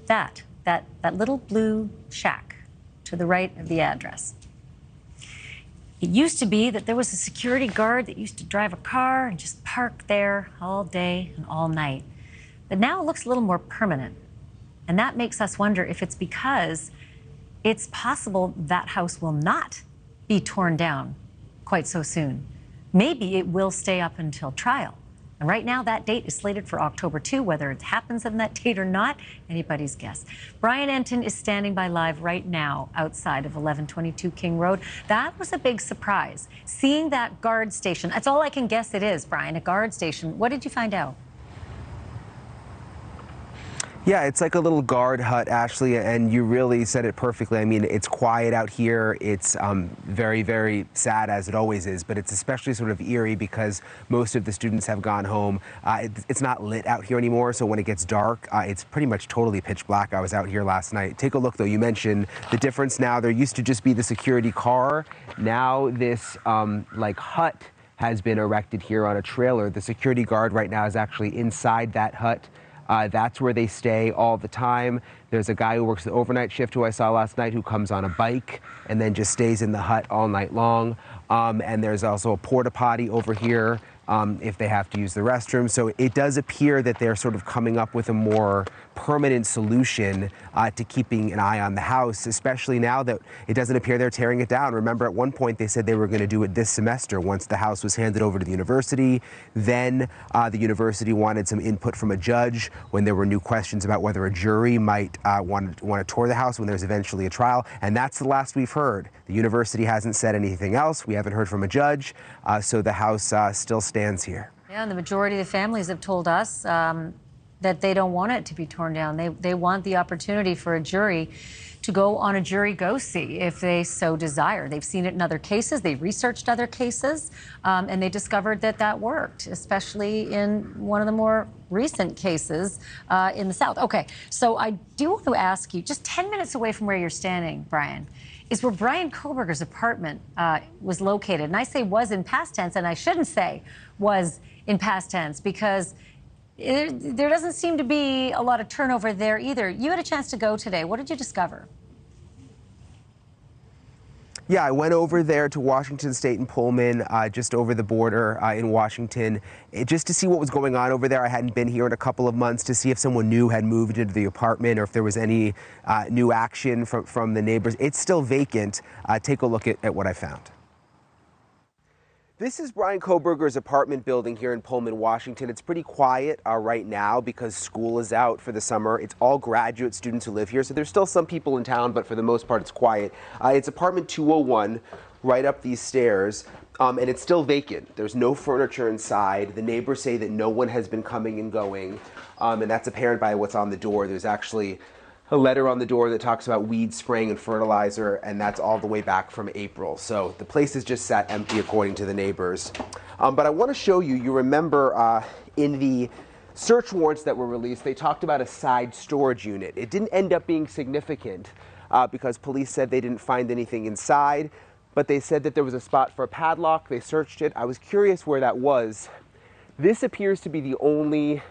that little blue shack to the right of the address. It used to be that there was a security guard that used to drive a car and just park there all day and all night. But now it looks a little more permanent. And that makes us wonder if it's because it's possible that house will not be torn down quite so soon. Maybe it will stay up until trial. And right now, that date is slated for October 2. Whether it happens on that date or not, anybody's guess. Brian Entin is standing by live right now outside of 1122 King Road. That was a big surprise. Seeing that guard station, that's all I can guess it is, Brian, a guard station. What did you find out? Yeah, it's like a little guard hut, Ashleigh, and you really said it perfectly. I mean, it's quiet out here. It's very, very sad, as it always is, but it's especially sort of eerie because most of the students have gone home. It's not lit out here anymore, so when it gets dark, it's pretty much totally pitch black. I was out here last night. Take a look, though. You mentioned the difference now. There used to just be the security car. Now this, like, hut has been erected here on a trailer. The security guard right now is actually inside that hut. That's where they stay all the time. There's a guy who works the overnight shift who I saw last night who comes on a bike and then just stays in the hut all night long. And there's also a porta potty over here if they have to use the restroom. So it does appear that they're sort of coming up with a more permanent solution to keeping an eye on the house, especially now that it doesn't appear they're tearing it down. Remember, at one point they said they were going to do it this semester once the house was handed over to the university. Then the university wanted some input from a judge when there were new questions about whether a jury might want to tour the house when there's eventually a trial. And that's the last we've heard. The university hasn't said anything else. We haven't heard from a judge. So the house still stands here. Yeah, and the majority of the families have told us that they don't want it to be torn down. They want the opportunity for a jury to go on a jury go-see if they so desire. They've seen it in other cases. They researched other cases, and they discovered that that worked, especially in one of the more recent cases in the South. Okay, so I do want to ask you, just 10 minutes away from where you're standing, Brian, is where Brian Kohberger's apartment was located. And I say was in past tense, and I shouldn't say was in past tense, because there doesn't seem to be a lot of turnover there either. You had a chance to go today. What did you discover? Yeah, I went over there to Washington State and Pullman, just over the border in Washington, just to see what was going on over there. I hadn't been here in a couple of months, to see if someone new had moved into the apartment or if there was any new action from the neighbors. It's still vacant. Take a look at what I found. This is Brian Kohberger's apartment building here in Pullman, Washington. It's pretty quiet right now because school is out for the summer. It's all graduate students who live here, so there's still some people in town, but for the most part it's quiet. It's apartment 201, right up these stairs, and it's still vacant. There's no furniture inside. The neighbors say that no one has been coming and going, and that's apparent by what's on the door. There's actually a letter on the door that talks about weed spraying and fertilizer, and that's all the way back from April. So the place is just sat empty according to the neighbors. But I want to show you, you remember in the search warrants that were released, they talked about a side storage unit. It didn't end up being significant because police said they didn't find anything inside, but they said that there was a spot for a padlock. They searched it. I was curious where that was. This appears to be the only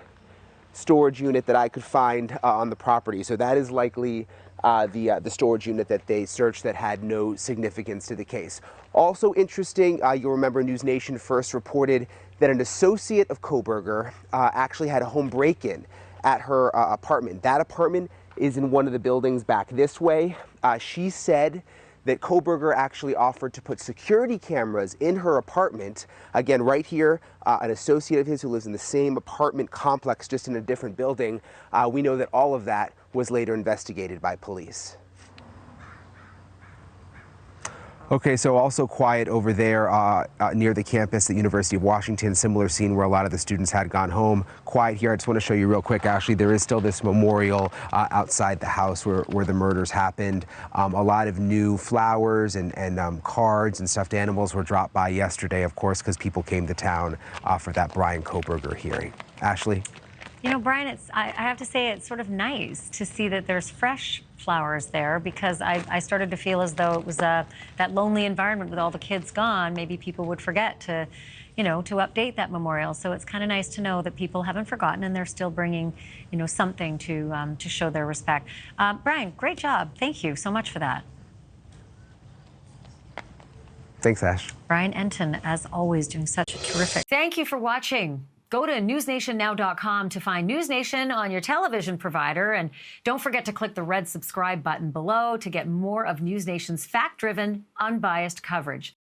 storage unit that I could find on the property. So that is likely the storage unit that they searched that had no significance to the case. Also interesting, you'll remember NewsNation first reported that an associate of Kohberger actually had a home break-in at her apartment. That apartment is in one of the buildings back this way. She said that Kohberger actually offered to put security cameras in her apartment. Again, right here, an associate of his who lives in the same apartment complex, just in a different building. We know that all of that was later investigated by police. Okay, so also quiet over there near the campus at University of Washington, similar scene where a lot of the students had gone home. Quiet here. I just want to show you real quick, Ashleigh, there is still this memorial outside the house where the murders happened. A lot of new flowers and cards and stuffed animals were dropped by yesterday, of course, because people came to town for that Brian Kohberger hearing. Ashleigh? You know, Brian, I have to say it's sort of nice to see that there's fresh flowers there, because I started to feel as though it was that lonely environment with all the kids gone. Maybe people would forget to to update that memorial. So it's kind of nice to know that people haven't forgotten and they're still bringing, something to show their respect. Brian, great job. Thank you so much for that. Thanks, Ash. Brian Entin, as always, doing such a terrific. Thank you for watching. Go to newsnationnow.com to find NewsNation on your television provider. And don't forget to click the red subscribe button below to get more of NewsNation's fact-driven, unbiased coverage.